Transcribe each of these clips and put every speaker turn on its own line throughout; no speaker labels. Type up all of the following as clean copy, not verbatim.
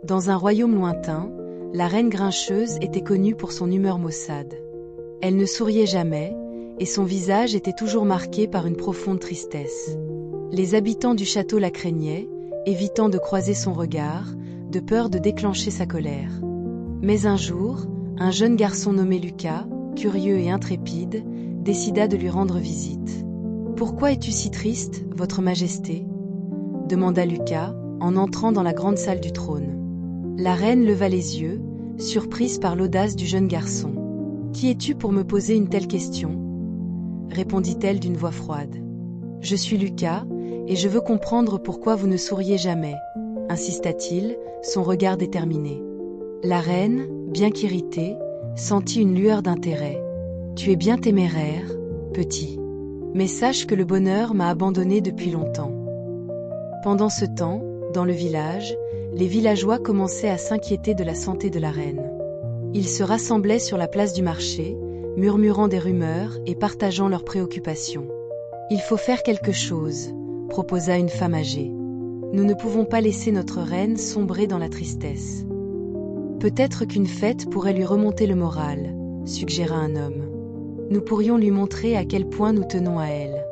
Dans un royaume lointain, la reine grincheuse était connue pour son humeur maussade. Elle ne souriait jamais, et son visage était toujours marqué par une profonde tristesse. Les habitants du château la craignaient, évitant de croiser son regard, de peur de déclencher sa colère. Mais un jour, un jeune garçon nommé Lucas, curieux et intrépide, décida de lui rendre visite. « Pourquoi es-tu si triste, votre majesté ?» demanda Lucas, en entrant dans la grande salle du trône. La reine leva les yeux, surprise par l'audace du jeune garçon. « Qui es-tu pour me poser une telle question ?» répondit-elle d'une voix froide. « Je suis Lucas, et je veux comprendre pourquoi vous ne souriez jamais, » insista-t-il, son regard déterminé. La reine, bien qu'irritée, sentit une lueur d'intérêt. « Tu es bien téméraire, petit. Mais sache que le bonheur m'a abandonné depuis longtemps. » Pendant ce temps, dans le village, les villageois commençaient à s'inquiéter de la santé de la reine. Ils se rassemblaient sur la place du marché, murmurant des rumeurs et partageant leurs préoccupations. « Il faut faire quelque chose », proposa une femme âgée. « Nous ne pouvons pas laisser notre reine sombrer dans la tristesse. » « Peut-être qu'une fête pourrait lui remonter le moral, » suggéra un homme. « Nous pourrions lui montrer à quel point nous tenons à elle. »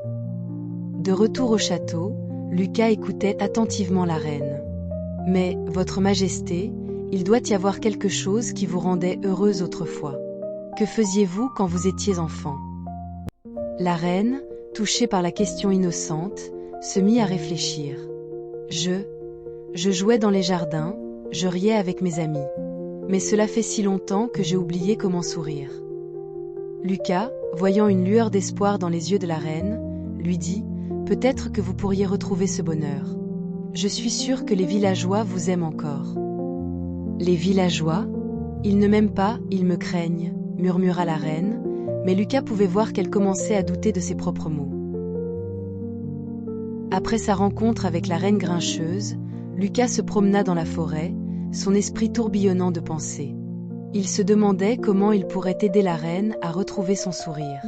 De retour au château, Lucas écoutait attentivement la reine. « Mais, votre majesté, il doit y avoir quelque chose qui vous rendait heureuse autrefois. Que faisiez-vous quand vous étiez enfant ?» La reine, touchée par la question innocente, se mit à réfléchir. « Je jouais dans les jardins, je riais avec mes amis. Mais cela fait si longtemps que j'ai oublié comment sourire. » Lucas, voyant une lueur d'espoir dans les yeux de la reine, lui dit « Peut-être que vous pourriez retrouver ce bonheur. Je suis sûr que les villageois vous aiment encore. » « Les villageois ? Ils ne m'aiment pas, ils me craignent, » murmura la reine, mais Lucas pouvait voir qu'elle commençait à douter de ses propres mots. Après sa rencontre avec la reine grincheuse, Lucas se promena dans la forêt, son esprit tourbillonnant de pensées. Il se demandait comment il pourrait aider la reine à retrouver son sourire.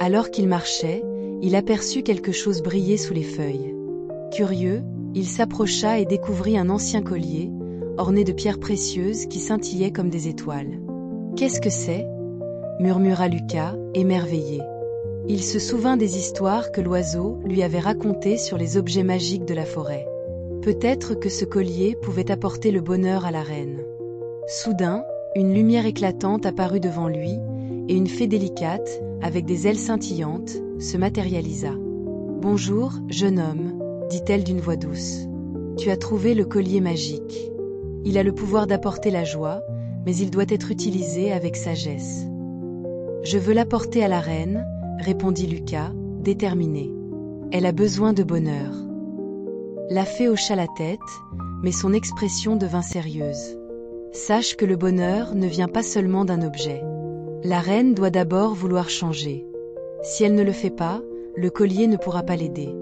Alors qu'il marchait, il aperçut quelque chose briller sous les feuilles. Curieux, il s'approcha et découvrit un ancien collier, orné de pierres précieuses qui scintillaient comme des étoiles. « Qu'est-ce que c'est ?» murmura Lucas, émerveillé. Il se souvint des histoires que l'oiseau lui avait racontées sur les objets magiques de la forêt. Peut-être que ce collier pouvait apporter le bonheur à la reine. Soudain, une lumière éclatante apparut devant lui, et une fée délicate, avec des ailes scintillantes, se matérialisa. « Bonjour, jeune homme, » dit-elle d'une voix douce. « Tu as trouvé le collier magique. Il a le pouvoir d'apporter la joie, mais il doit être utilisé avec sagesse. »« Je veux l'apporter à la reine, » répondit Lucas, déterminé. « Elle a besoin de bonheur. » La fée hocha la tête, mais son expression devint sérieuse. « Sache que le bonheur ne vient pas seulement d'un objet. La reine doit d'abord vouloir changer. Si elle ne le fait pas, le collier ne pourra pas l'aider. »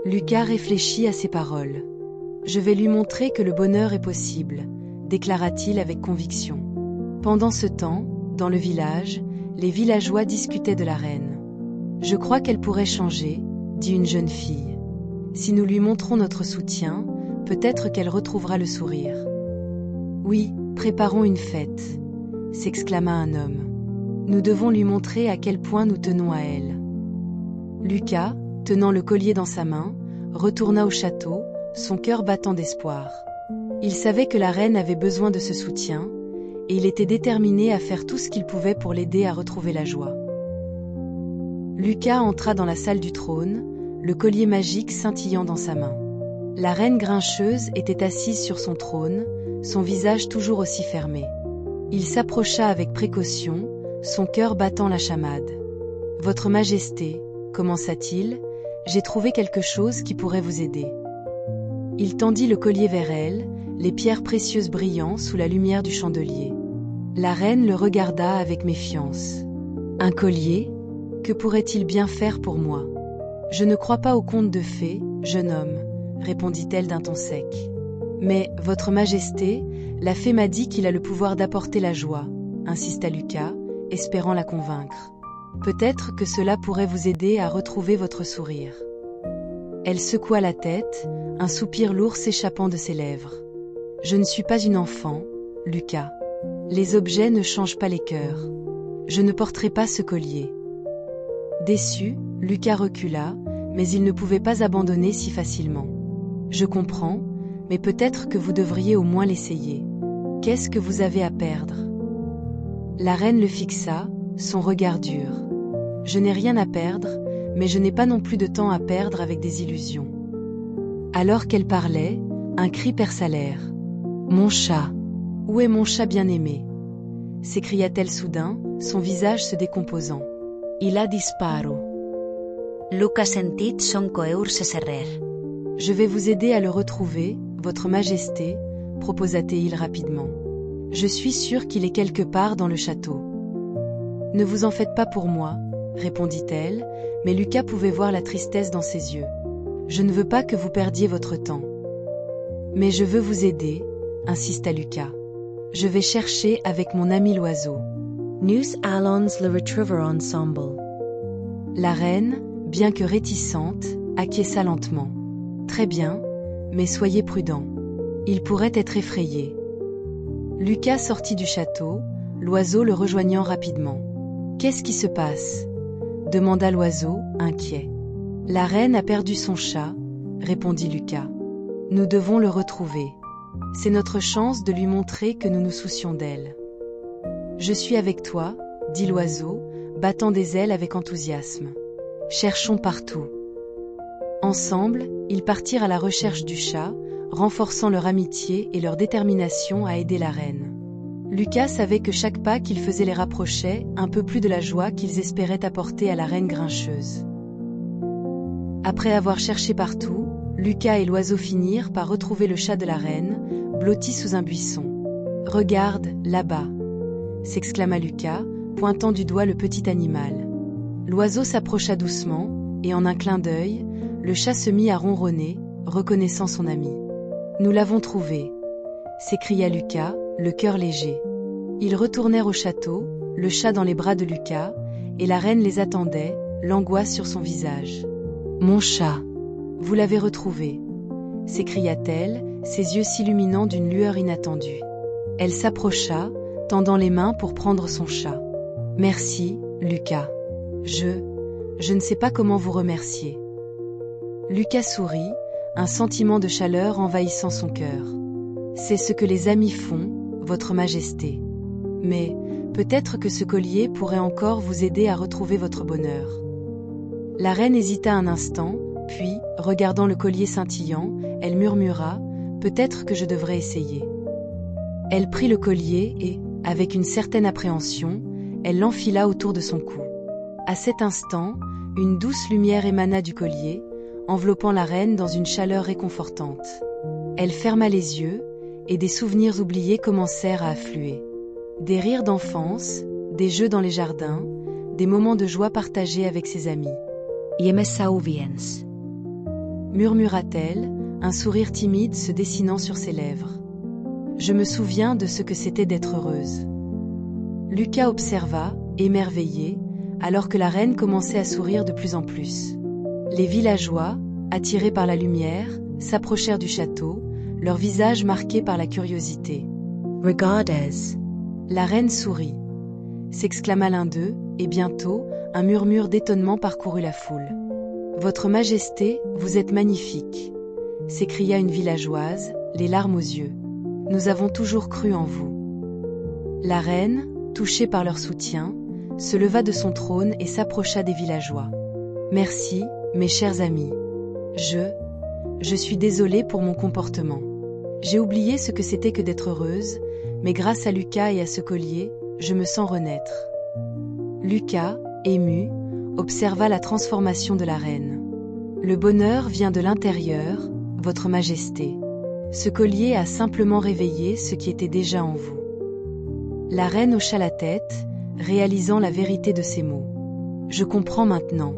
Lucas réfléchit à ces paroles. « Je vais lui montrer que le bonheur est possible, » déclara-t-il avec conviction. Pendant ce temps, dans le village, les villageois discutaient de la reine. « Je crois qu'elle pourrait changer, » dit une jeune fille. « Si nous lui montrons notre soutien, peut-être qu'elle retrouvera le sourire. »« Oui, préparons une fête, » s'exclama un homme. « Nous devons lui montrer à quel point nous tenons à elle. » Lucas, tenant le collier dans sa main, retourna au château, son cœur battant d'espoir. Il savait que la reine avait besoin de ce soutien, et il était déterminé à faire tout ce qu'il pouvait pour l'aider à retrouver la joie. Lucas entra dans la salle du trône, le collier magique scintillant dans sa main. La reine grincheuse était assise sur son trône, son visage toujours aussi fermé. Il s'approcha avec précaution, son cœur battant la chamade. « Votre Majesté, » commença-t-il, « j'ai trouvé quelque chose qui pourrait vous aider. » Il tendit le collier vers elle, les pierres précieuses brillant sous la lumière du chandelier. La reine le regarda avec méfiance. « Un collier ? Que pourrait-il bien faire pour moi ? » « Je ne crois pas aux contes de fées, jeune homme, » répondit-elle d'un ton sec. « Mais, votre Majesté, la fée m'a dit qu'il a le pouvoir d'apporter la joie, » insista Lucas, espérant la convaincre. « Peut-être que cela pourrait vous aider à retrouver votre sourire. » Elle secoua la tête, un soupir lourd s'échappant de ses lèvres. Je ne suis pas une enfant, Lucas. Les objets ne changent pas les cœurs. Je ne porterai pas ce collier. Déçu, Lucas recula, mais il ne pouvait pas abandonner si facilement. Je comprends, mais peut-être que vous devriez au moins l'essayer. Qu'est-ce que vous avez à perdre? La reine le fixa, son regard dur. Je n'ai rien à perdre, mais je n'ai pas non plus de temps à perdre avec des illusions. Alors qu'elle parlait, un cri perça l'air. Mon chat! Où est mon chat bien-aimé? S'écria-t-elle soudain, son visage se décomposant. Il a disparu.
Lucas sentit son coeur se serrer.
Je vais vous aider à le retrouver, Votre Majesté, proposa-t-il rapidement. Je suis sûre qu'il est quelque part dans le château. Ne vous en faites pas pour moi, répondit-elle, mais Lucas pouvait voir la tristesse dans ses yeux. Je ne veux pas que vous perdiez votre temps. Mais je veux vous aider, insista Lucas. Je vais chercher avec mon ami l'oiseau.
Nous allons le retriever ensemble.
La reine, bien que réticente, acquiesça lentement. Très bien, mais soyez prudent. Il pourrait être effrayé. Lucas sortit du château, l'oiseau le rejoignant rapidement. Qu'est-ce qui se passe? Demanda l'oiseau, inquiet. La reine a perdu son chat, répondit Lucas. Nous devons le retrouver. C'est notre chance de lui montrer que nous nous soucions d'elle. Je suis avec toi, dit l'oiseau, battant des ailes avec enthousiasme. Cherchons partout. Ensemble, ils partirent à la recherche du chat, renforçant leur amitié et leur détermination à aider la reine. Lucas savait que chaque pas qu'ils faisaient les rapprochait un peu plus de la joie qu'ils espéraient apporter à la reine grincheuse. Après avoir cherché partout, Lucas et l'oiseau finirent par retrouver le chat de la reine, blotti sous un buisson. « Regarde, là-bas !» s'exclama Lucas, pointant du doigt le petit animal. L'oiseau s'approcha doucement, et en un clin d'œil, le chat se mit à ronronner, reconnaissant son ami. « Nous l'avons trouvé !» s'écria Lucas, le cœur léger. Ils retournèrent au château, le chat dans les bras de Lucas, et la reine les attendait, l'angoisse sur son visage. « Mon chat, vous l'avez retrouvé !» s'écria-t-elle, ses yeux s'illuminant d'une lueur inattendue. Elle s'approcha, tendant les mains pour prendre son chat. « Merci, Lucas. Je ne sais pas comment vous remercier. » Lucas sourit, un sentiment de chaleur envahissant son cœur. « C'est ce que les amis font, Votre Majesté. Mais, peut-être que ce collier pourrait encore vous aider à retrouver votre bonheur. » La reine hésita un instant, puis, regardant le collier scintillant, elle murmura « Peut-être que je devrais essayer. » Elle prit le collier et, avec une certaine appréhension, elle l'enfila autour de son cou. À cet instant, une douce lumière émana du collier, enveloppant la reine dans une chaleur réconfortante. Elle ferma les yeux, et des souvenirs oubliés commencèrent à affluer. Des rires d'enfance, des jeux dans les jardins, des moments de joie partagés avec ses amis. « Je me souviens » murmura-t-elle, un sourire timide se dessinant sur ses lèvres. « Je me souviens de ce que c'était d'être heureuse. » Lucas observa, émerveillé, alors que la reine commençait à sourire de plus en plus. Les villageois, attirés par la lumière, s'approchèrent du château, leurs visages marqués par la curiosité. « Regardez !» La reine sourit. S'exclama l'un d'eux, et bientôt, un murmure d'étonnement parcourut la foule. « Votre Majesté, vous êtes magnifique !» s'écria une villageoise, les larmes aux yeux. « Nous avons toujours cru en vous. » La reine, touchée par leur soutien, se leva de son trône et s'approcha des villageois. « Merci, mes chers amis. Je suis désolée pour mon comportement. J'ai oublié ce que c'était que d'être heureuse, mais grâce à Lucas et à ce collier, je me sens renaître. » Lucas, ému, observa la transformation de la reine. « Le bonheur vient de l'intérieur, Votre Majesté. Ce collier a simplement réveillé ce qui était déjà en vous. » La reine hocha la tête, réalisant la vérité de ces mots. « Je comprends maintenant.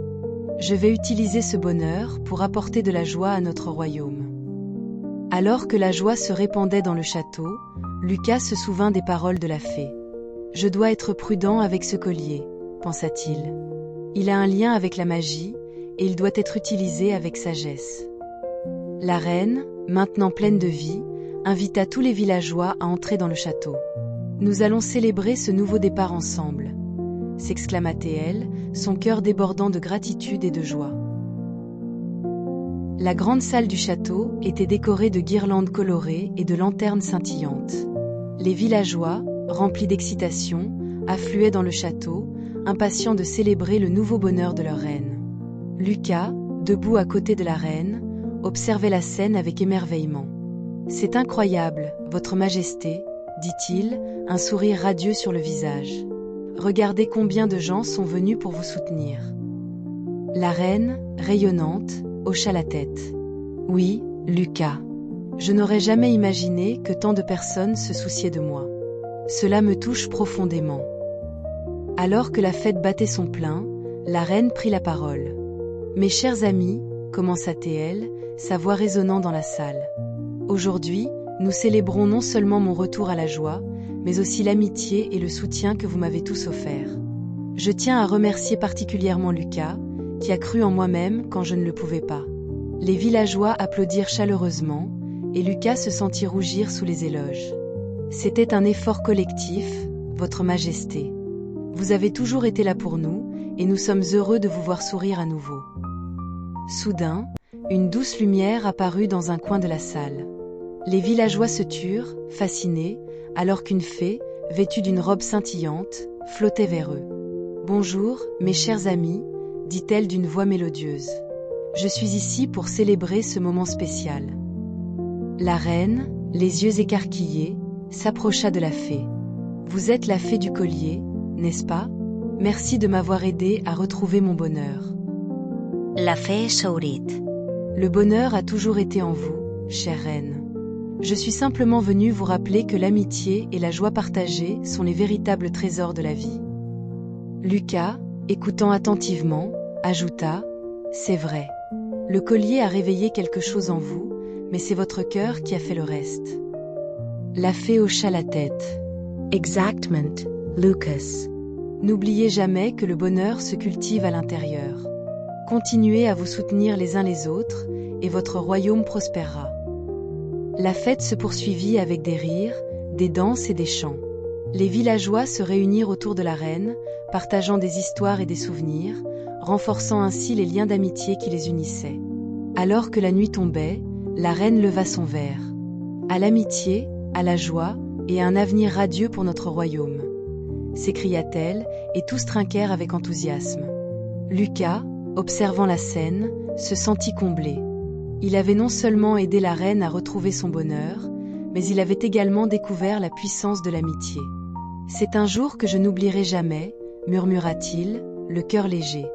Je vais utiliser ce bonheur pour apporter de la joie à notre royaume. » Alors que la joie se répandait dans le château, Lucas se souvint des paroles de la fée. « Je dois être prudent avec ce collier, pensa-t-il. Il a un lien avec la magie, et il doit être utilisé avec sagesse. La reine, maintenant pleine de vie, invita tous les villageois à entrer dans le château. « Nous allons célébrer ce nouveau départ ensemble », s'exclama-t-elle, son cœur débordant de gratitude et de joie. La grande salle du château était décorée de guirlandes colorées et de lanternes scintillantes. Les villageois, remplis d'excitation, affluaient dans le château, impatients de célébrer le nouveau bonheur de leur reine. Lucas, debout à côté de la reine, observait la scène avec émerveillement. « C'est incroyable, Votre Majesté, » dit-il, un sourire radieux sur le visage. « Regardez combien de gens sont venus pour vous soutenir. » La reine, rayonnante, hocha la tête. « Oui, Lucas. Je n'aurais jamais imaginé que tant de personnes se souciaient de moi. Cela me touche profondément. » Alors que la fête battait son plein, la reine prit la parole. « Mes chers amis, » commença-t-elle, sa voix résonnant dans la salle. « Aujourd'hui, nous célébrons non seulement mon retour à la joie, mais aussi l'amitié et le soutien que vous m'avez tous offerts. Je tiens à remercier particulièrement Lucas, qui a cru en moi-même quand je ne le pouvais pas. » Les villageois applaudirent chaleureusement, et Lucas se sentit rougir sous les éloges. « C'était un effort collectif, Votre Majesté. Vous avez toujours été là pour nous, et nous sommes heureux de vous voir sourire à nouveau. » Soudain, une douce lumière apparut dans un coin de la salle. Les villageois se turent, fascinés, alors qu'une fée, vêtue d'une robe scintillante, flottait vers eux. « Bonjour, mes chers amis, » dit-elle d'une voix mélodieuse. « Je suis ici pour célébrer ce moment spécial. » La reine, les yeux écarquillés, s'approcha de la fée. « Vous êtes la fée du collier, n'est-ce pas? Merci de m'avoir aidé à retrouver mon bonheur. »
La fée sourit.
« Le bonheur a toujours été en vous, chère reine. Je suis simplement venue vous rappeler que l'amitié et la joie partagée sont les véritables trésors de la vie. » Lucas, écoutant attentivement, ajouta « C'est vrai. Le collier a réveillé quelque chose en vous, mais c'est votre cœur qui a fait le reste. » La fée hocha la tête. « Exactement, Lucas. N'oubliez jamais que le bonheur se cultive à l'intérieur. Continuez à vous soutenir les uns les autres, et votre royaume prospérera. » La fête se poursuivit avec des rires, des danses et des chants. Les villageois se réunirent autour de la reine, partageant des histoires et des souvenirs, renforçant ainsi les liens d'amitié qui les unissaient. Alors que la nuit tombait, la reine leva son verre. « À l'amitié, à la joie, et à un avenir radieux pour notre royaume !» s'écria-t-elle, et tous trinquèrent avec enthousiasme. Lucas, observant la scène, se sentit comblé. Il avait non seulement aidé la reine à retrouver son bonheur, mais il avait également découvert la puissance de l'amitié. « C'est un jour que je n'oublierai jamais », murmura-t-il, le cœur léger.